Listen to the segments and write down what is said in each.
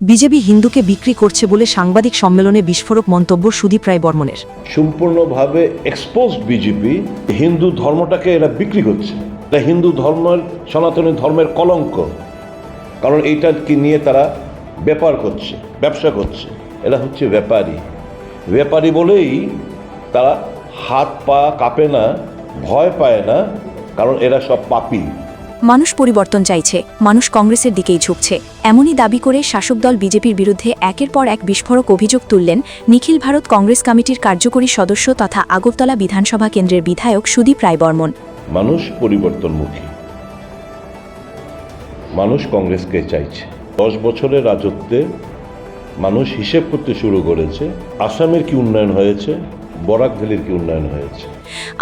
BJP হিন্দুকে বিক্রি করছে বলে সাংবাদিক সম্মেলনে বিস্ফোরক মন্তব্য সুদীপ রায় বর্মণের। সম্পূর্ণভাবে এক্সপোজড বিজেপি হিন্দু ধর্মটাকে এরা বিক্রি করছে। এটা হিন্দু ধর্মের, সনাতনী ধর্মের কলঙ্ক। কারণ এইটাকে নিয়ে তারা ব্যবসা করছে। এরা হচ্ছে ব্যাপারী বলেই তারা হাত পা কাঁপে না, ভয় পায় না, কারণ এরা সব পাপী। মানুষ পরিবর্তন চাইছে, মানুষ কংগ্রেসের দিকেই ঝুঁকছে, এমনই দাবি করে শাসক দল বিজেপির বিরুদ্ধে একের পর এক বিস্ফোরক অভিযোগ তুললেন নিখিল ভারত কংগ্রেস কমিটির কার্যকরী সদস্য তথা আগরতলা বিধানসভা কেন্দ্রের বিধায়ক সুদীপ রায় বর্মণ। মানুষ পরিবর্তনমুখী, মানুষ কংগ্রেসকে চাইছে। 10 বছরের রাজত্বে মানুষ হিসেব করতে শুরু করেছে, আসামের কি উন্নয়ন হয়েছে, বরাক ভ্যালির কি উন্নয়ন হয়েছে।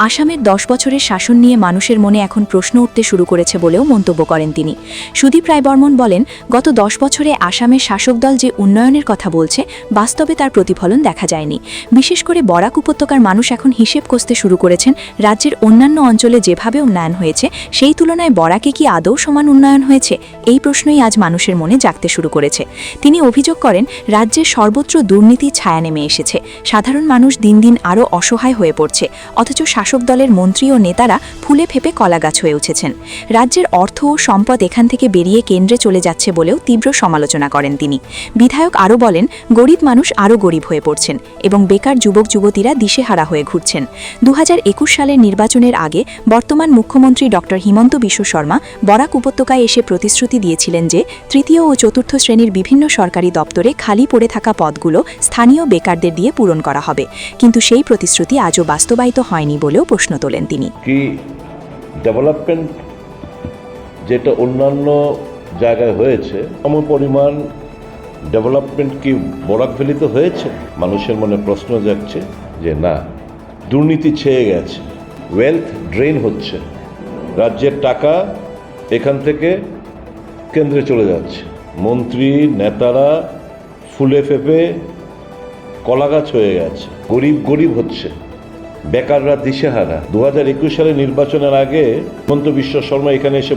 আসামের 10 বছরের শাসন নিয়ে মানুষের মনে এখন প্রশ্ন উঠতে শুরু করেছে বলেও মন্তব্য করেন তিনি। সুদীপ রায় বর্মণ বলেন, গত 10 বছরে আসামের শাসক দল যে উন্নয়নের কথা বলছে, বাস্তবে তার প্রতিফলন দেখা যায়নি। বিশেষ করে বরাক উপত্যকার মানুষ এখন হিসেব কষতে শুরু করেছেন, রাজ্যের অন্যান্য অঞ্চলে যেভাবে উন্নয়ন হয়েছে সেই তুলনায় বরাকে কি আদৌ সমান উন্নয়ন হয়েছে, এই প্রশ্নই আজ মানুষের মনে জাগতে শুরু করেছে। তিনি অভিযোগ করেন, রাজ্যের সর্বত্র দুর্নীতির ছায়া নেমে এসেছে, সাধারণ মানুষ দিন দিন আরও অসহায় হয়ে পড়ছে, অথচ শাসক দলের মন্ত্রী ও নেতারা ফুলে ফেপে কলাগাছ হয়ে উঠেছেন। রাজ্যের অর্থ ও সম্পদ এখান থেকে বেরিয়ে কেন্দ্রে চলে যাচ্ছে বলেও তীব্র সমালোচনা করেন তিনি। বিধায়ক আরও বলেন, গরিব মানুষ আরও গরিব হয়ে পড়ছেন এবং বেকার যুবক যুবতীরা দিশেহারা হয়ে ঘুরছেন। 2021 সালের নির্বাচনের আগে বর্তমান মুখ্যমন্ত্রী ডক্টর হিমন্ত বিশ্ব শর্মা বরাক উপত্যকায় এসে প্রতিশ্রুতি দিয়েছিলেন যে তৃতীয় ও চতুর্থ শ্রেণীর বিভিন্ন সরকারি দপ্তরে খালি পড়ে থাকা পদগুলো স্থানীয় বেকারদের দিয়ে পূরণ করা হবে, কিন্তু সেই প্রতিশ্রুতি আজও বাস্তবায়িত হয়নি বলেও প্রশ্ন তোলেন তিনি। কি ডেভেলপমেন্ট যেটা অন্যান্য জায়গায় হয়েছে, সম পরিমাণ ডেভেলপমেন্ট কি বরাক ভ্যালিতে হয়েছে? মানুষের মনে প্রশ্ন জাগছে যে না, দুর্নীতি ছেয়ে গেছে, ওয়েলথ ড্রেন হচ্ছে, রাজ্যের টাকা এখান থেকে কেন্দ্রে চলে যাচ্ছে, মন্ত্রী নেতারা ফুলে ফেপে কলাগাছ হয়ে গেছে, গরিব হচ্ছে, বেকাররা দিশেহারা। 2021 সালে নির্বাচনের আগে হিমন্ত বিশ্ব শর্মা এখানে এসে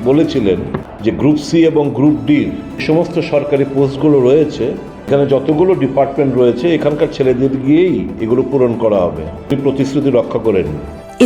বলেছিলেন যে গ্রুপ সি এবং গ্রুপ ডির সমস্ত সরকারি পোস্টগুলো রয়েছে, এখানে যতগুলো ডিপার্টমেন্ট রয়েছে এখানকার ছেলেদের গিয়েই এগুলো পূরণ করা হবে। তিনি প্রতিশ্রুতি রক্ষা করেন।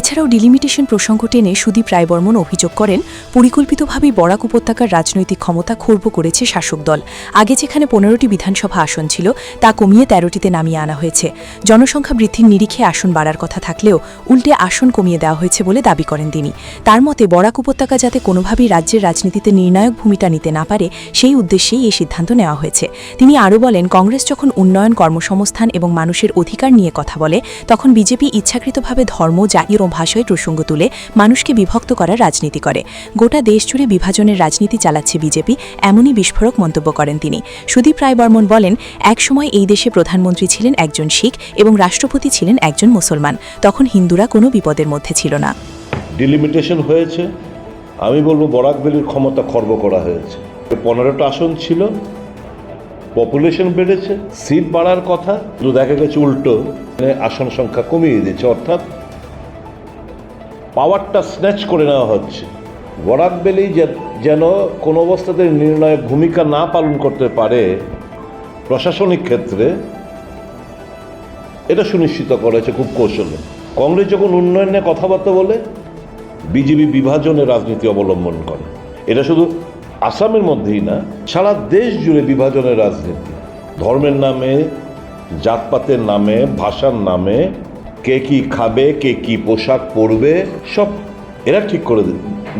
এছাড়াও ডিলিমিটেশন প্রসঙ্গ টেনে সুদীপ রায় বর্মণ অভিযোগ করেন, পরিকল্পিতভাবেই বরাক উপত্যকার রাজনৈতিক ক্ষমতা খর্ব করেছে শাসক দল। আগে যেখানে 15টি বিধানসভা আসন ছিল তা কমিয়ে 13টিতে নামিয়ে আনা হয়েছে। জনসংখ্যা বৃদ্ধির নিরিখে আসন বাড়ার কথা থাকলেও উল্টে আসন কমিয়ে দেওয়া হয়েছে বলে দাবি করেন তিনি। তার মতে বরাক উপত্যকা যাতে কোনোভাবেই রাজ্যের রাজনীতিতে নির্ণায়ক ভূমিকা নিতে না পারে সেই উদ্দেশ্যেই এই সিদ্ধান্ত নেওয়া হয়েছে। তিনি আরও বলেন, কংগ্রেস যখন উন্নয়ন, কর্মসংস্থান এবং মানুষের অধিকার নিয়ে কথা বলে, তখন বিজেপি ইচ্ছাকৃতভাবে ধর্ম, জাতি ও ভাষায় প্রসঙ্গ তুলে মানুষকে বিভক্ত করার রাজনীতি করে। গোটা দেশ জুড়ে বিভাজনের রাজনীতি চালাচ্ছে বিজেপি, এমনই বিস্ফোরক মন্তব্য করেন তিনি। সুদীপ রায় বর্মণ বলেন, একসময় এই দেশে প্রধানমন্ত্রী ছিলেন একজন শিখ এবং রাষ্ট্রপতি ছিলেন একজন মুসলমান, তখন হিন্দুরা কোনো বিপদের মধ্যে ছিল না। ডিলিমিটেশন হয়েছে, আমি বলবো বরাক ভ্যালির ক্ষমতা খর্ব করা হয়েছে। 15টা আসন ছিল, পপুলেশন বেড়েছে, সিট বাড়ার কথা, কিন্তু দেখা গেছে উল্টো আসন সংখ্যা কমিয়ে দিয়েছে, অর্থাৎ পাওয়ারটা স্ন্যাচ করে নেওয়া হচ্ছে। বরাক ভ্যালি যেন কোনো অবস্থাতে নির্ণায়ক ভূমিকা না পালন করতে পারে প্রশাসনিক ক্ষেত্রে, এটা সুনিশ্চিত করেছে খুব কৌশলে। কংগ্রেস যখন উন্নয়ন নিয়ে কথাবার্তা বলে, বিজেপি বিভাজনের রাজনীতি অবলম্বন করে। এটা শুধু আসামের মধ্যেই না, সারা দেশ জুড়ে বিভাজনের রাজনীতি, ধর্মের নামে, জাতপাতের নামে, ভাষার নামে, কে কি খাবে, কে কি পোশাক পরবে, সব এরা ঠিক করে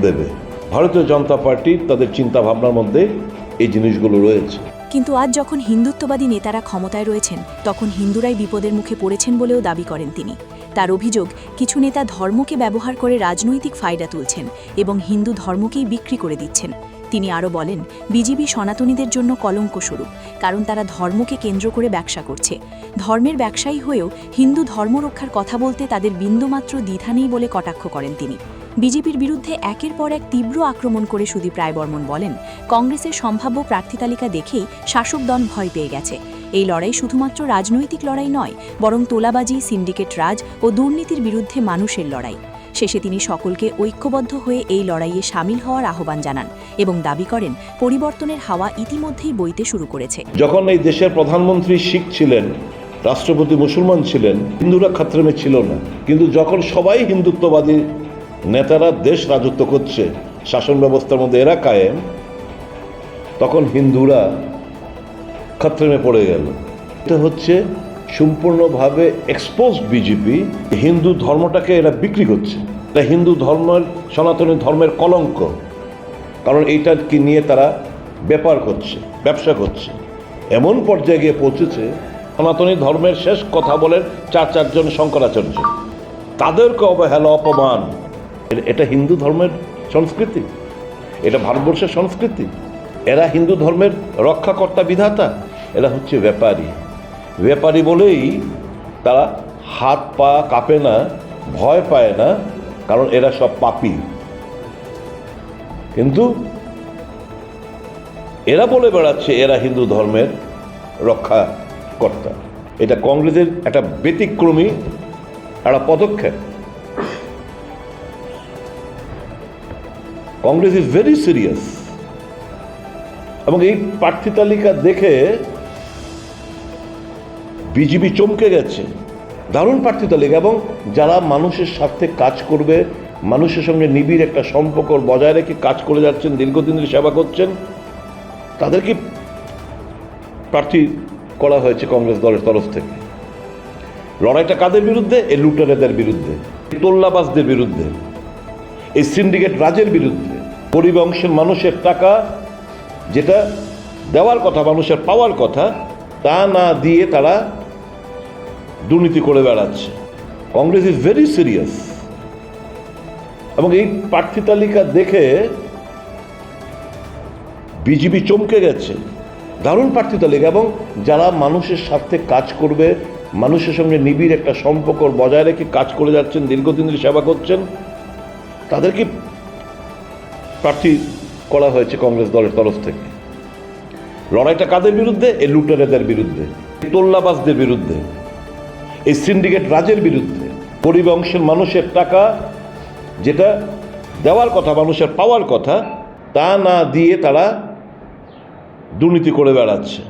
দেবে। ভারতীয় জনতা পার্টি তাদের চিন্তা ভাবনার মধ্যে এই জিনিসগুলো রয়েছে। কিন্তু আজ যখন হিন্দুত্ববাদী নেতারা ক্ষমতায় রয়েছেন, তখন হিন্দুরাই বিপদের মুখে পড়েছেন বলেও দাবি করেন তিনি। তার অভিযোগ, কিছু নেতা ধর্মকে ব্যবহার করে রাজনৈতিক ফায়দা তুলছেন এবং হিন্দু ধর্মকেই বিক্রি করে দিচ্ছেন। তিনি আরও বলেন, বিজেপি সনাতনীদের জন্য কলঙ্ক স্বরূপ, কারণ তারা ধর্মকে কেন্দ্র করে ব্যবসা করছে। ধর্মের ব্যবসায়ী হয়েও হিন্দু ধর্ম রক্ষার কথা বলতে তাদের বিন্দুমাত্র দ্বিধা নেই বলে কটাক্ষ করেন তিনি। বিজেপির বিরুদ্ধে একের পর এক তীব্র আক্রমণ করে সুদীপ রায় বর্মণ বলেন, কংগ্রেসের সম্ভাব্য প্রার্থী তালিকা দেখেই শাসক দল ভয় পেয়ে গেছে। এই লড়াই শুধুমাত্র রাজনৈতিক লড়াই নয়, বরং তোলাবাজি, সিন্ডিকেট রাজ ও দুর্নীতির বিরুদ্ধে মানুষের লড়াই। শেষে তিনি সকলকে ঐক্যবদ্ধ হয়ে এই লড়াইয়ে সামিল হওয়ার আহ্বান জানান এবং দাবি করেন পরিবর্তনের হাওয়া ইতিমধ্যেই বইতে শুরু করেছে। যখন এই দেশের প্রধানমন্ত্রী শিখ ছিলেন, রাষ্ট্রপতি মুসলমান ছিলেন, হিন্দুরা খাত্রেমে ছিল না। কিন্তু যখন সবাই হিন্দুত্ববাদী নেতারা দেশ রাজত্ব করছে, শাসন ব্যবস্থার মধ্যে এরা কায়েম, তখন হিন্দুরা খাত্রেমে পড়ে গেল। এটা হচ্ছে সম্পূর্ণভাবে এক্সপোজড বিজেপি। হিন্দু ধর্মটাকে এরা বিক্রি করছে। এটা হিন্দু ধর্মের, সনাতনী ধর্মের কলঙ্ক। কারণ এইটাকে নিয়ে তারা ব্যাপার করছে, ব্যবসা করছে। এমন পর্যায়ে গিয়ে পৌঁছেছে, সনাতনী ধর্মের শেষ কথা বলেন চারজন শঙ্করাচার্য। তাদেরকে অবহেলা, অপমান। এটা হিন্দু ধর্মের সংস্কৃতি, এটা ভারতবর্ষের সংস্কৃতি। এরা হিন্দু ধর্মের রক্ষাকর্তা, বিধাতা। এরা হচ্ছে ব্যাপারী। ব্যাপারী বলেই তারা হাত পা কাঁপে না, ভয় পায় না, কারণ এরা সব পাপী। কিন্তু এরা বলে বেড়াচ্ছে এরা হিন্দু ধর্মের রক্ষাকর্তা। এটা কংগ্রেসের একটা ব্যতিক্রমী একটা পদক্ষেপ। Congress is very serious. এবং এই প্রার্থী তালিকা দেখে বিজেপি চমকে গেছে। দারুণ প্রার্থী তালিকা, এবং যারা মানুষের স্বার্থে কাজ করবে, মানুষের সঙ্গে নিবিড় একটা সম্পর্ক বজায় রেখে কাজ করে যাচ্ছেন, দীর্ঘদিন ধরে সেবা করছেন, তাদেরকে প্রার্থী করা হয়েছে কংগ্রেস দলের তরফ থেকে। লড়াইটা কাদের বিরুদ্ধে? এই লুটেরাদের বিরুদ্ধে, তোল্লাবাজদের বিরুদ্ধে, এই সিন্ডিকেট রাজের বিরুদ্ধে। গরিব অংশের মানুষের টাকা যেটা দেওয়ার কথা, মানুষের পাওয়ার কথা, তা না দিয়ে তারা দুর্নীতি করে বেড়াচ্ছে। Congress is very serious. এবং এই প্রার্থী তালিকা দেখে বিজেপি চমকে গেছে। দারুণ প্রার্থী তালিকা, এবং যারা মানুষের স্বার্থে কাজ করবে, মানুষের সঙ্গে নিবিড় একটা সম্পর্ক বজায় রেখে কাজ করে যাচ্ছেন, দীর্ঘদিন ধরে সেবা করছেন, তাদেরকে প্রার্থী করা হয়েছে কংগ্রেস দলের তরফ থেকে। লড়াইটা কাদের বিরুদ্ধে? এই লুটেরাদের বিরুদ্ধে, তোল্লাবাজদের বিরুদ্ধে, এই সিন্ডিকেট রাজের বিরুদ্ধে। গরিব অংশের মানুষের টাকা যেটা দেওয়ার কথা, মানুষের পাওয়ার কথা, তা না দিয়ে তারা দুর্নীতি করে বেড়াচ্ছে।